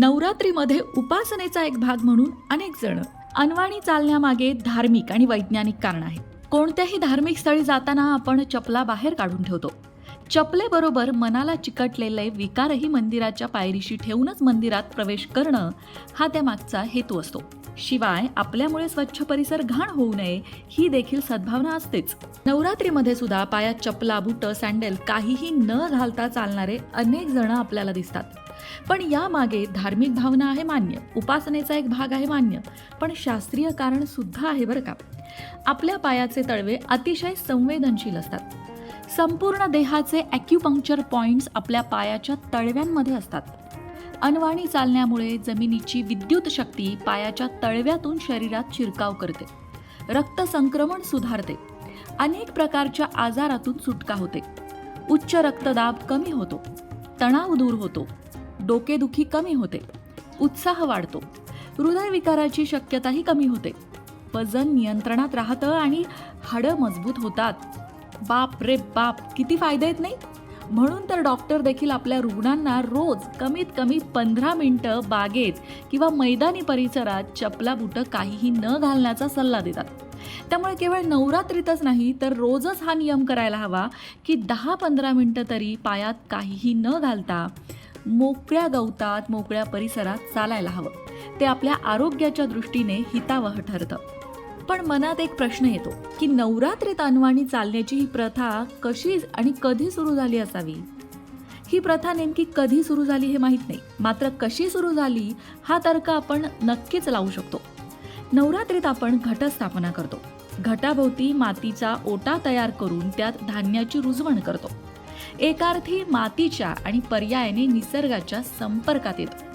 नवरात्रीमध्ये उपासनेचा एक भाग म्हणून अनेक जण अनवाणी चालण्यामागे धार्मिक आणि वैज्ञानिक कारण आहे. कोणत्याही धार्मिक स्थळी जाताना आपण चपला बाहेर काढून ठेवतो. चपलेबरोबर मनाला चिकटलेले विकारही मंदिराच्या पायरीशी ठेवूनच मंदिरात प्रवेश करणं हा त्यामागचा हेतू असतो. शिवाय आपल्यामुळे स्वच्छ परिसर घाण होऊ नये ही देखील सद्भावना असतेच. नवरात्रीमध्ये सुद्धा पायात चपला, बूट, सँडल काहीही न घालता चालणारे अनेक जण आपल्याला दिसतात. पण यामागे धार्मिक भावना आहे मान्य, उपासनेचा एक भाग आहे मान्य, पण शास्त्रीय कारण सुद्धा आहे बरं का. आपल्या पायाचे तळवे अतिशय संवेदनशील असतात. संपूर्ण देहाचे ॲक्युपंक्चर पॉइंट्स आपल्या पायाच्या तळव्यांमध्ये असतात. अनवाणी चालण्यामुळे जमिनीची विद्युत शक्ती पायाच्या तळव्यातून शरीरात शिरकाव करते. रक्त संक्रमण सुधारते. अनेक प्रकारच्या आजारातून सुटका होते. उच्च रक्तदाब कमी होतो. तणाव दूर होतो. डोकेदुखी कमी होते. उत्साह वाढतो. हृदयविकाराची शक्यताही कमी होते. वजन नियंत्रणात राहतं आणि हाडं मजबूत होतात. बाप रे बाप, किती फायदे आहेत नाही. म्हणून तर डॉक्टर देखील आपल्या रुग्णांना रोज कमीत कमी 15 मिनिटं बागेत किंवा मैदानी परिसरात चपला बुटं काहीही न घालण्याचा सल्ला देतात. त्यामुळे केवळ नवरात्रीतच नाही तर रोजच हा नियम करायला हवा की 10-15 मिनिटं तरी पायात काहीही न घालता मोकळ्या गवतात, मोकळ्या परिसरात चालायला हवं. ते आपल्या आरोग्याच्या दृष्टीने हितावह ठरतं. पण मनात एक प्रश्न येतो की नवरात्रीत अनवाणी चालण्याची ही प्रथा कशी आणि कधी सुरू झाली असावी. ही प्रथा नेमकी कधी सुरू झाली हे माहीत नाही, मात्र कशी सुरू झाली हा तर्क आपण नक्कीच लावू शकतो. नवरात्रीत आपण घटस्थापना करतो. घटाभोवती मातीचा ओटा तयार करून त्यात धान्याची रुजवण करतो. एका अर्थी मातीच्या आणि पर्यायाने निसर्गाच्या संपर्कात येतो.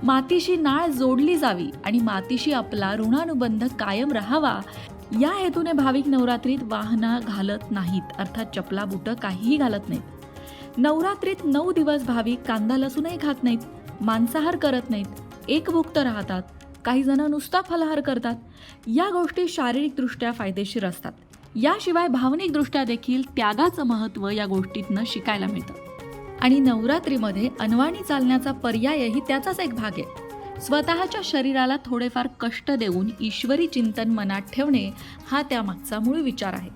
मातीशी नाळ जोडली जावी आणि मातीशी आपला ऋणानुबंध कायम राहावा या हेतूने भाविक नवरात्रीत वाहना घालत नाहीत, अर्थात चपला बुटं काहीही घालत नाहीत. नवरात्रीत 9 दिवस भाविक कांदा लसूणही खात नाहीत, मांसाहार करत नाहीत, एकभुक्त राहतात. काही जण नुसता फलाहार करतात. या गोष्टी शारीरिकदृष्ट्या फायदेशीर असतात. याशिवाय भावनिकदृष्ट्या देखील त्यागाचं महत्त्व या गोष्टीतनं शिकायला मिळतं. आणि नवरात्रीमध्ये अनवाणी चालण्याचा पर्यायही त्याचाच एक भाग आहे. स्वतःच्या शरीराला थोडेफार कष्ट देऊन ईश्वरी चिंतन मनात ठेवणे हा त्यामागचा मूळ विचार आहे.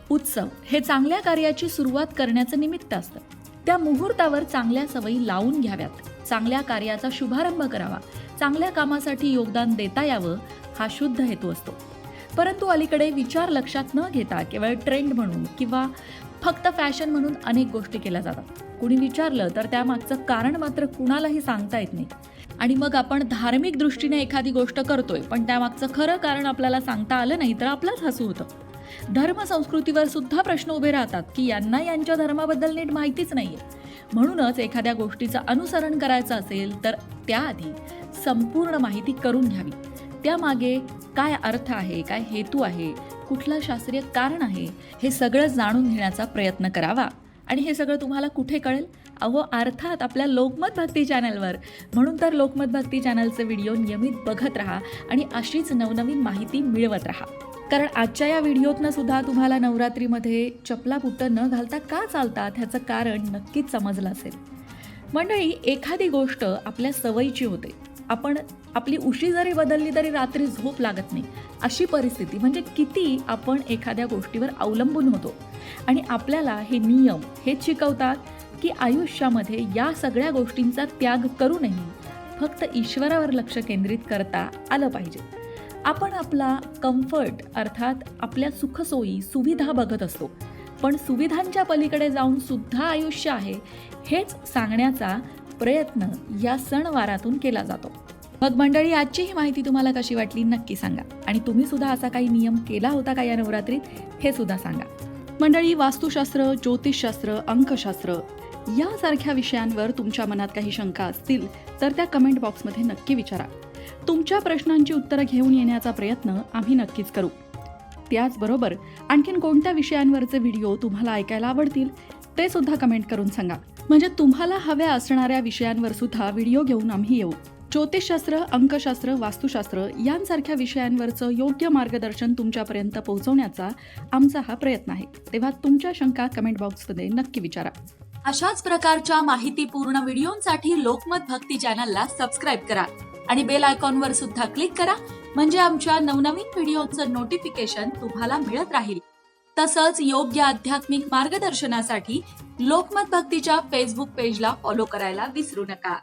उत्सव हे चांगल्या कार्याची सुरुवात करण्याचं निमित्त असतं. त्या मुहूर्तावर चांगल्या सवयी लावून घ्याव्यात, चांगल्या कार्याचा शुभारंभ करावा, चांगल्या कामासाठी योगदान देता यावं हा शुद्ध हेतू असतो. परंतु अलीकडे विचार लक्षात न घेता केवळ ट्रेंड म्हणून किंवा फक्त फॅशन म्हणून अनेक गोष्टी केल्या जातात. कुणी विचारलं तर त्यामागचं कारण मात्र कुणालाही सांगता येत नाही. आणि मग आपण धार्मिक दृष्टीने एखादी गोष्ट करतोय पण त्यामागचं खरं कारण आपल्याला सांगता आलं नाही तर आपलंच हसू होतं. धर्म संस्कृतीवर सुद्धा प्रश्न उभे राहतात की यांना यांच्या धर्माबद्दल नीट माहितीच नाहीये. म्हणूनच एखाद्या गोष्टीचं अनुसरण करायचं असेल तर त्याआधी संपूर्ण माहिती करून घ्यावी. त्यामागे काय अर्थ आहे, काय हेतू आहे, कुठलं शास्त्रीय कारण आहे हे सगळं जाणून घेण्याचा प्रयत्न करावा. आणि हे सगळं तुम्हाला कुठे कळेल? अर्थात आपल्या लोकमत भक्ती चॅनलवर. म्हणून तर लोकमत भक्ती चॅनलचे व्हिडिओ नियमित बघत राहा आणि अशीच नवनवीन माहिती मिळवत राहा. कारण आजच्या या व्हिडिओतनं सुद्धा तुम्हाला नवरात्रीमध्ये चपला बुटं न घालता का चालतात ह्याचं कारण नक्कीच समजलं असेल. मंडळी, एखादी गोष्ट आपल्या सवयीची होते. आपली उशी जरी बदलली तरी रात्री झोप लागत नाही. अशी परिस्थिती म्हणजे किती आपण एखाद्या गोष्टीवर अवलंबून होतो. आणि आपल्याला हे नियम हेच शिकवतात की आयुष्यामध्ये या सगळ्या गोष्टींचा त्याग करूनही फक्त ईश्वरावर लक्ष केंद्रित करता आलं पाहिजे. आपण आपला कम्फर्ट अर्थात आपल्या सुखसोयी सुविधा बघत असतो, पण सुविधांच्या पलीकडे जाऊन सुद्धा आयुष्य आहे हेच सांगण्याचा प्रयत्न या सणवारातून केला जातो. मग मंडळी, आजची ही माहिती तुम्हाला कशी वाटली नक्की सांगा. आणि तुम्ही सुद्धा असा काही नियम केला होता का या नवरात्रीत हे सुद्धा सांगा. मंडळी, वास्तुशास्त्र, ज्योतिषशास्त्र, अंकशास्त्र यासारख्या विषयांवर तुमच्या मनात काही शंका असतील तर त्या कमेंट बॉक्समध्ये नक्की विचारा. तुमच्या प्रश्नांची उत्तरं घेऊन येण्याचा प्रयत्न आम्ही नक्कीच करू. त्याचबरोबर आणखीन कोणत्या विषयांवरचे व्हिडिओ तुम्हाला ऐकायला आवडतील ते सुद्धा कमेंट करून सांगा. म्हणजे तुम्हाला हव्या असणाऱ्या विषयांवर सुद्धा व्हिडिओ घेऊन आम्ही येऊ. ज्योतिषशास्त्र, अंकशास्त्र, वास्तुशास्त्र यांसारख्या विषयांवरचं योग्य मार्गदर्शन तुमच्यापर्यंत पोहोचवण्याचा आमचा हा प्रयत्न आहे. तेव्हा तुमच्या शंका कमेंट बॉक्समध्ये नक्की विचारा. अशाच प्रकारच्या माहितीपूर्ण व्हिडिओंसाठी लोकमत भक्ती चॅनलला सबस्क्राईब करा आणि बेल आयकॉनवर सुद्धा क्लिक करा, म्हणजे आमच्या नवनवीन व्हिडिओचं नोटिफिकेशन तुम्हाला मिळत राहील. तसंच योग्य आध्यात्मिक मार्गदर्शनासाठी लोकमत भक्तीच्या फेसबुक पेजला फॉलो करायला विसरू नका.